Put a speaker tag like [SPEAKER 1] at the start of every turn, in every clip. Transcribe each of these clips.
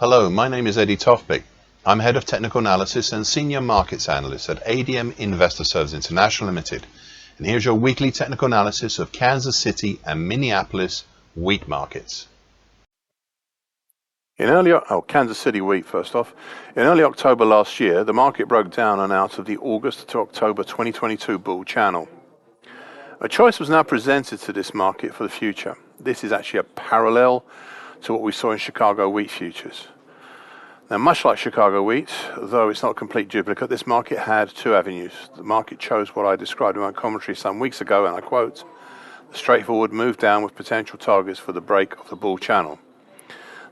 [SPEAKER 1] Hello, my name is Eddie Tofpik. I'm Head of Technical Analysis and Senior Markets Analyst at ADM Investor Services International Limited. And here's your weekly technical analysis of Kansas City and Minneapolis wheat markets.
[SPEAKER 2] Kansas City wheat first off. In early October last year, the market broke down and out of the August to October 2022 bull channel. A choice was now presented to this market for the future. This is actually a parallel to what we saw in Chicago wheat futures. Now, much like Chicago wheat, though it's not a complete duplicate, this market had two avenues. The market chose what I described in my commentary some weeks ago, and I quote, the straightforward move down with potential targets for the break of the bull channel.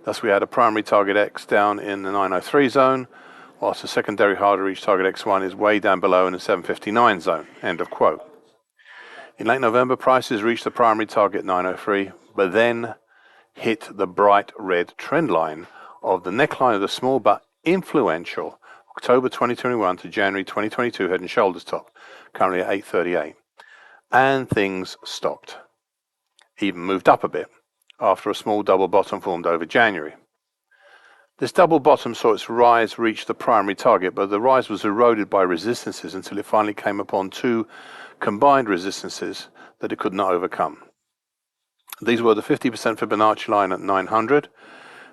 [SPEAKER 2] Thus, we had a primary target X down in the 903 zone, whilst the secondary hard to reach target X1 is way down below in the 759 zone, end of quote. In late November, prices reached the primary target 903, but then hit the bright red trend line of the neckline of the small but influential October 2021 to January 2022 head and shoulders top, currently at 838. And things stopped. Even moved up a bit after a small double bottom formed over January. This double bottom saw its rise reach the primary target, but the rise was eroded by resistances until it finally came upon two combined resistances that it could not overcome. These were the 50% Fibonacci line at 900,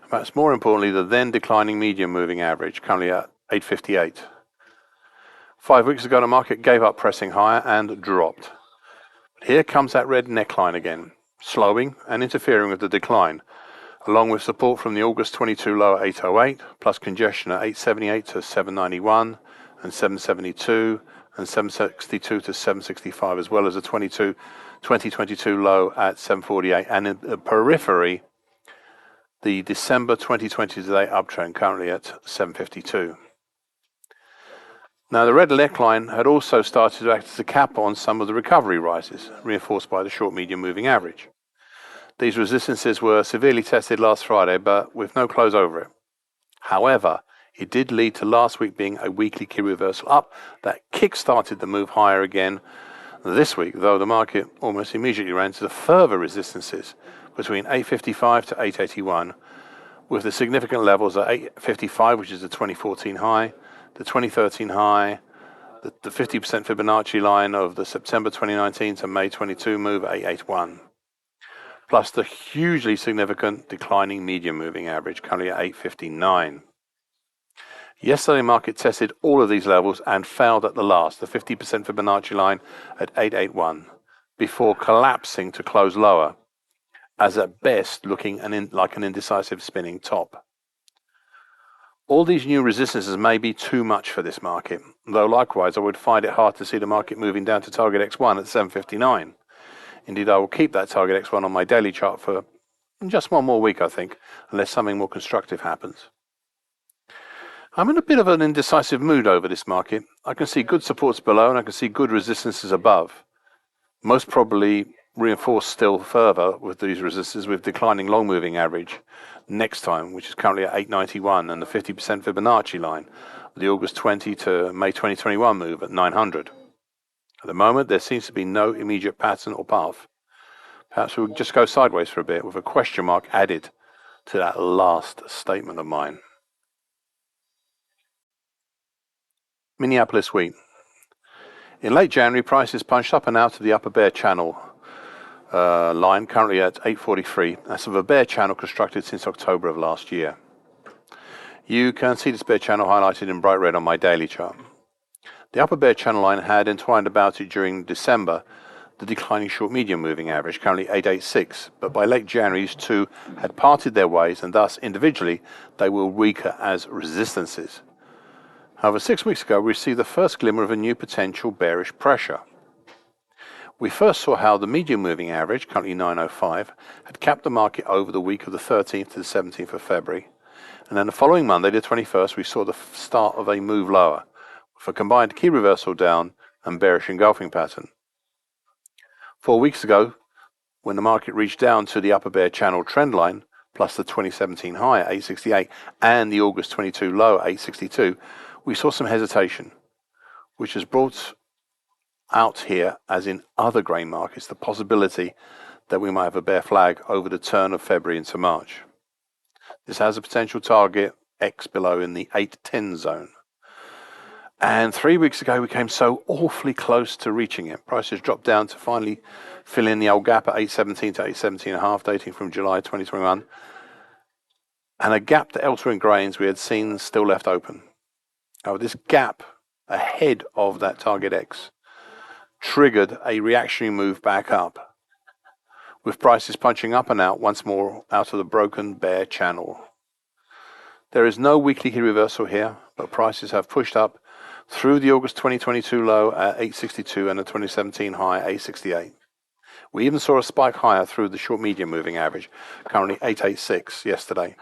[SPEAKER 2] and perhaps more importantly, the then declining medium moving average, currently at 858. 5 weeks ago, the market gave up pressing higher and dropped. But here comes that red neckline again, slowing and interfering with the decline, along with support from the August 22 low at 808, plus congestion at 878 to 791 and 772 and 762 to 765, as well as a 2022 low at 748, and in the periphery, the December 2020 today uptrend, currently at 752. Now, the red neckline had also started to act as a cap on some of the recovery rises, reinforced by the short medium moving average. These resistances were severely tested last Friday, but with no close over it. However, it did lead to last week being a weekly key reversal up that kick-started the move higher again this week, though the market almost immediately ran to the further resistances between 855 to 881, with the significant levels at 855, which is the 2014 high, the 2013 high, the 50% Fibonacci line of the September 2019 to May 22 move at 881, plus the hugely significant declining medium moving average, currently at 859. Yesterday, market tested all of these levels and failed at the last, the 50% Fibonacci line at 881, before collapsing to close lower, as at best looking like an indecisive spinning top. All these new resistances may be too much for this market, though likewise I would find it hard to see the market moving down to target X1 at 759. Indeed, I will keep that target X1 on my daily chart for just one more week, I think, unless something more constructive happens. I'm in a bit of an indecisive mood over this market. I can see good supports below and I can see good resistances above. Most probably reinforced still further with these resistances with declining long moving average next time, which is currently at 891, and the 50% Fibonacci line, the August 20 to May 2021 move at 900. At the moment, there seems to be no immediate pattern or path. Perhaps we'll just go sideways for a bit with a question mark added to that last statement of mine. Minneapolis wheat. In late January, prices punched up and out of the upper bear channel line, currently at 843. That's of a bear channel constructed since October of last year. You can see this bear channel highlighted in bright red on my daily chart. The upper bear channel line had entwined about it during December the declining short medium moving average, currently 886, but by late January these two had parted their ways, and thus individually they were weaker as resistances. However, 6 weeks ago, we received the first glimmer of a new potential bearish pressure. We first saw how the medium moving average, currently 905, had capped the market over the week of the 13th to the 17th of February. And then the following Monday, the 21st, we saw the start of a move lower, with a combined key reversal down and bearish engulfing pattern. 4 weeks ago, when the market reached down to the upper bear channel trend line, plus the 2017 high at 868 and the August 22 low at 862, we saw some hesitation, which has brought out here, as in other grain markets, the possibility that we might have a bear flag over the turn of February into March. This has a potential target X below in the 810 zone. And 3 weeks ago, we came so awfully close to reaching it. Prices dropped down to finally fill in the old gap at 817 to 817.5, dating from July 2021. And a gap that elsewhere in grains we had seen still left open. Now, this gap ahead of that target X triggered a reactionary move back up, with prices punching up and out once more out of the broken bear channel. There is no weekly reversal here, but prices have pushed up through the August 2022 low at 862 and the 2017 high 868. We even saw a spike higher through the short medium moving average, currently 886 yesterday.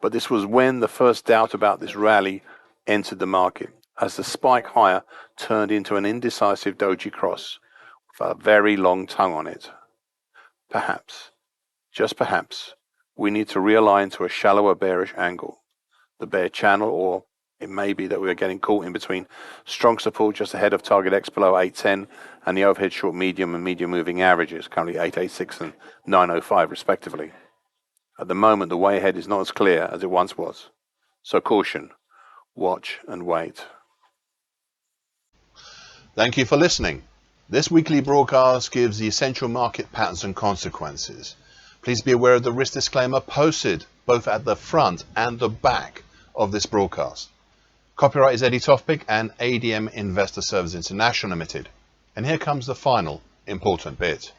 [SPEAKER 2] But this was when the first doubt about this rally entered the market, as the spike higher turned into an indecisive doji cross with a very long tongue on it. Perhaps, just perhaps, we need to realign to a shallower bearish angle, the bear channel, or it may be that we are getting caught in between strong support just ahead of target X below 810 and the overhead short medium and medium moving averages, currently 886 and 905 respectively. At the moment, the way ahead is not as clear as it once was. So caution, watch and wait.
[SPEAKER 1] Thank you for listening. This weekly broadcast gives the essential market patterns and consequences. Please be aware of the risk disclaimer posted both at the front and the back of this broadcast. Copyright is Eddie Tofpik and ADM Investor Services International Limited. And here comes the final important bit.